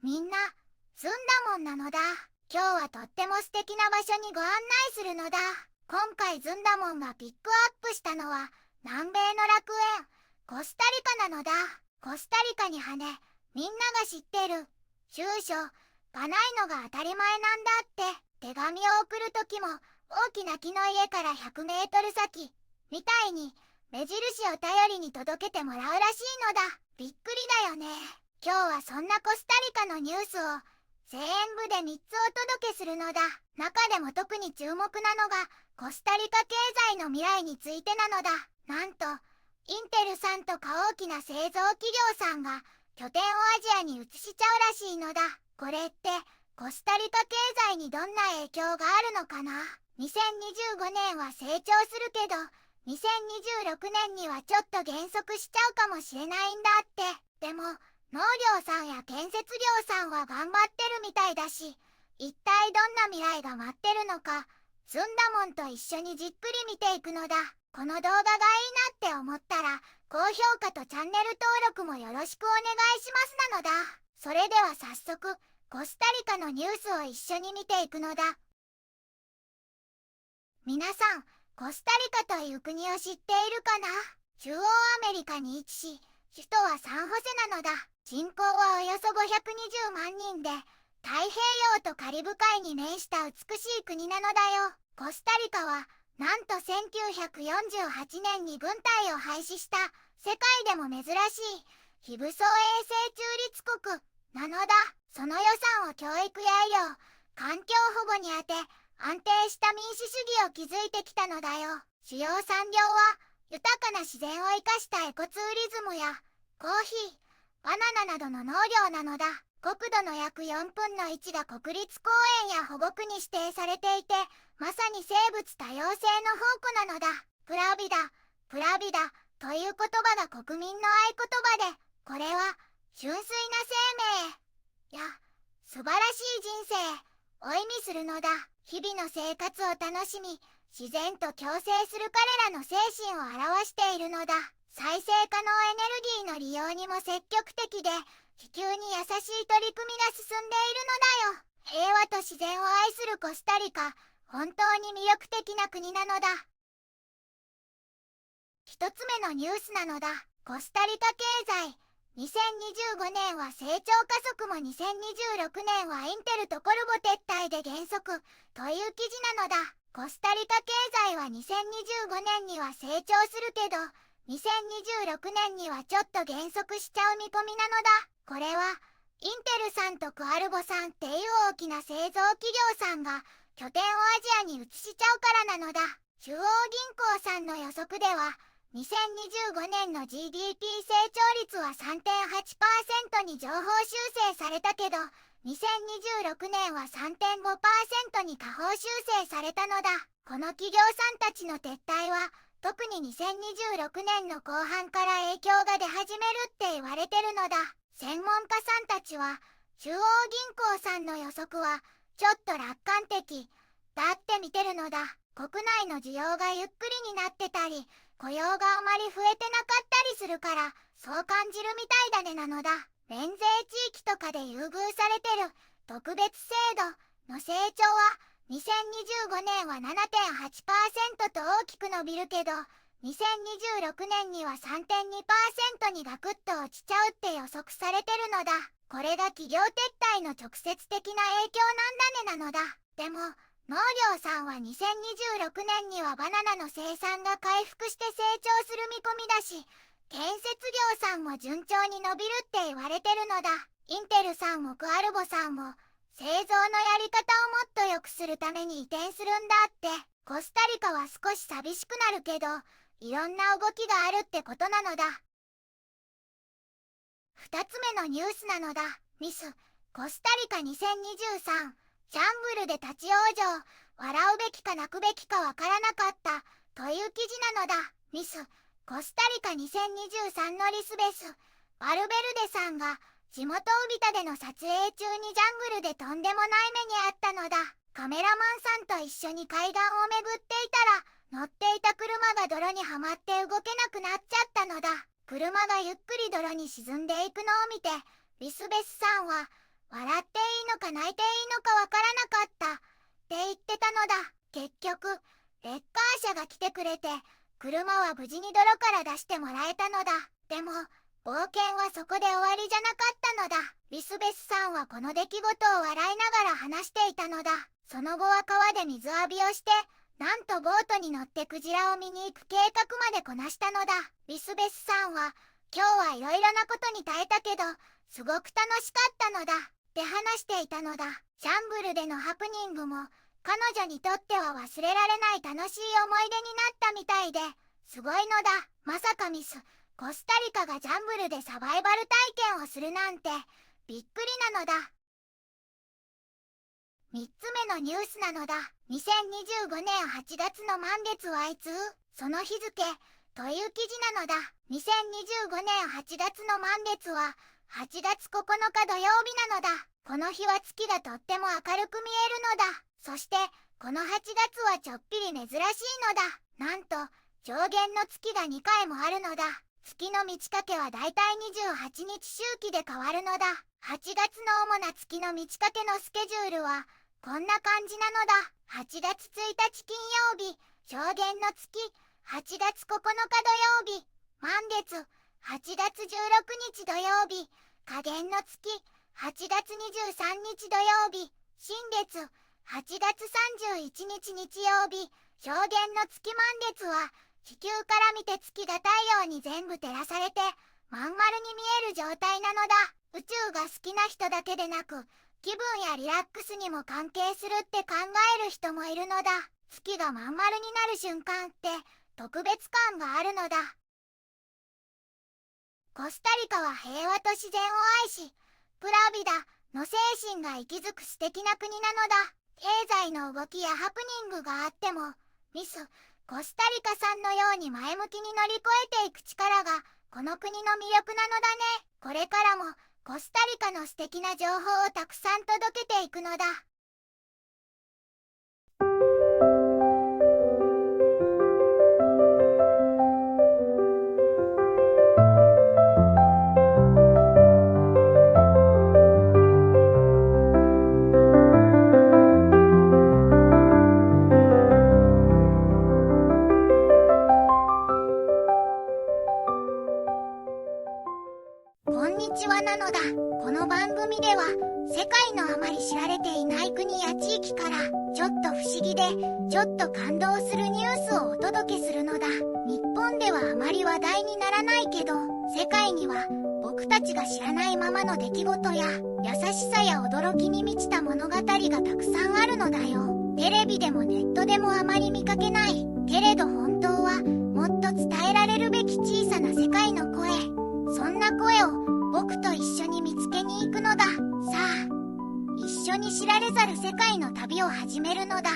みんな、ずんだもんなのだ。今日はとっても素敵な場所にご案内するのだ。今回ずんだもんがピックアップしたのは、南米の楽園、コスタリカなのだ。コスタリカに羽、みんなが知ってる、住所、がないのが当たり前なんだって。手紙を送るときも、大きな木の家から100メートル先、みたいに、目印を頼りに届けてもらうらしいのだ。びっくりだよね。今日はそんなコスタリカのニュースを、全部で3つお届けするのだ。中でも特に注目なのが、コスタリカ経済の未来についてなのだ。なんと、インテルさんとか大きな製造企業さんが、拠点をアジアに移しちゃうらしいのだ。これって、コスタリカ経済にどんな影響があるのかな。2025年は成長するけど、2026年にはちょっと減速しちゃうかもしれないんだって。でも、農業さんや建設業さんは頑張ってるみたいだし、一体どんな未来が待ってるのか、ずんだもんと一緒にじっくり見ていくのだ。この動画がいいなって思ったら、高評価とチャンネル登録もよろしくお願いしますなのだ。それでは早速、コスタリカのニュースを一緒に見ていくのだ。皆さん、コスタリカという国を知っているかな？中央アメリカに位置し、首都はサンホセなのだ。人口はおよそ520万人で、太平洋とカリブ海に面した美しい国なのだよ。コスタリカは、なんと1948年に軍隊を廃止した世界でも珍しい非武装衛星中立国なのだ。その予算を教育や医療、環境保護に充て、安定した民主主義を築いてきたのだよ。主要産業は、豊かな自然を生かしたエコツーリズムや、コーヒー、バナナなどの農業なのだ。国土の約4分の1が国立公園や保護区に指定されていて、まさに生物多様性の宝庫なのだ。プラビダ、プラビダという言葉が国民の合言葉で、これは純粋な生命や素晴らしい人生を意味するのだ。日々の生活を楽しみ、自然と共生する彼らの精神を表しているのだ。再生可能エネルギーの利用にも積極的で、地球に優しい取り組みが進んでいるのだよ。平和と自然を愛するコスタリカ、本当に魅力的な国なのだ。一つ目のニュースなのだ。コスタリカ経済。2025年は成長加速も2026年はインテルとコルボ撤退で減速という記事なのだ。コスタリカ経済は2025年には成長するけど、2026年にはちょっと減速しちゃう見込みなのだ。これは、インテルさんとクアルボさんっていう大きな製造企業さんが拠点をアジアに移しちゃうからなのだ。中央銀行さんの予測では、2025年の GDP 成長率は 3.8% に上方修正されたけど、2026年は 3.5% に下方修正されたのだ。この企業さんたちの撤退は、特に2026年の後半から影響が出始めるって言われてるのだ。専門家さんたちは、中央銀行さんの予測は、ちょっと楽観的だって見てるのだ。国内の需要がゆっくりになってたり、雇用があまり増えてなかったりするから、そう感じるみたいだねなのだ。免税地域とかで優遇されてる特別制度の成長は、2025年は 7.8% と大きく伸びるけど、2026年には 3.2% にガクッと落ちちゃうって予測されてるのだ。これが企業撤退の直接的な影響なんだねなのだ。でも、農業さんは2026年にはバナナの生産が回復して成長する見込みだし、建設業さんも順調に伸びるって言われてるのだ。インテルさんもクアルボさんも、製造のやり方をもっと良くするために移転するんだって。コスタリカは少し寂しくなるけど、いろんな動きがあるってことなのだ。二つ目のニュースなのだ。ミス、コスタリカ2023。ジャングルで立ち往生。笑うべきか泣くべきかわからなかった。という記事なのだ。ミス、コスタリカ2023のリスベス、バルベルデさんが、地元ウビタでの撮影中にジャングルでとんでもない目にあったのだ。カメラマンさんと一緒に海岸を巡っていたら、乗っていた車が泥にはまって動けなくなっちゃったのだ。車がゆっくり泥に沈んでいくのを見て、リスベスさんは、笑っていいのか泣いていいのかわからなかったって言ってたのだ。結局レッカー車が来てくれて、車は無事に泥から出してもらえたのだ。でも冒険はそこで終わりじゃなかったのだ。リスベスさんはこの出来事を笑いながら話していたのだ。その後は川で水浴びをして、なんとボートに乗ってクジラを見に行く計画までこなしたのだ。リスベスさんは、今日はいろいろなことに耐えたけど、すごく楽しかったのだって話していたのだ。ジャングルでのハプニングも彼女にとっては忘れられない楽しい思い出になったみたいで、すごいのだ。まさかミスコスタリカがジャングルでサバイバル体験をするなんてびっくりなのだ。3つ目のニュースなのだ。2025年8月の満月はいつ？その日付という記事なのだ。2025年8月の満月は8月9日土曜日なのだ。この日は月がとっても明るく見えるのだ。そしてこの8月はちょっぴり珍しいのだ。なんと上限の月が2回もあるのだ。月の満ち欠けはだいたい28日周期で変わるのだ。8月の主な月の満ち欠けのスケジュールはこんな感じなのだ。8月1日金曜日、上限の月。8月9日土曜日、満月。8月16日土曜日、下限の月。8月23日土曜日、新月。8月31日日曜日、上限の月。満月は地球から見て月が太陽に全部照らされてまん丸に見える状態なのだ。宇宙が好きな人だけでなく、気分やリラックスにも関係するって考える人もいるのだ。月がまん丸になる瞬間って特別感があるのだ。コスタリカは平和と自然を愛し、プラビダの精神が息づく素敵な国なのだ。経済の動きやハプニングがあっても、ミスコスタリカさんのように前向きに乗り越えていく力がこの国の魅力なのだね。これからもコスタリカの素敵な情報をたくさん届けていくのだ。こんにちはなのだ。この番組では世界のあまり知られていない国や地域からちょっと不思議でちょっと感動するニュースをお届けするのだ。日本ではあまり話題にならないけど、世界には僕たちが知らないままの出来事や優しさや驚きに満ちた物語がたくさんあるのだよ。テレビでもネットでもあまり見かけないけれど、本当はもっと伝えられるべき小さな世界の声。そんな声を僕と一緒に見つけに行くのだ。さあ、一緒に知られざる世界の旅を始めるのだ。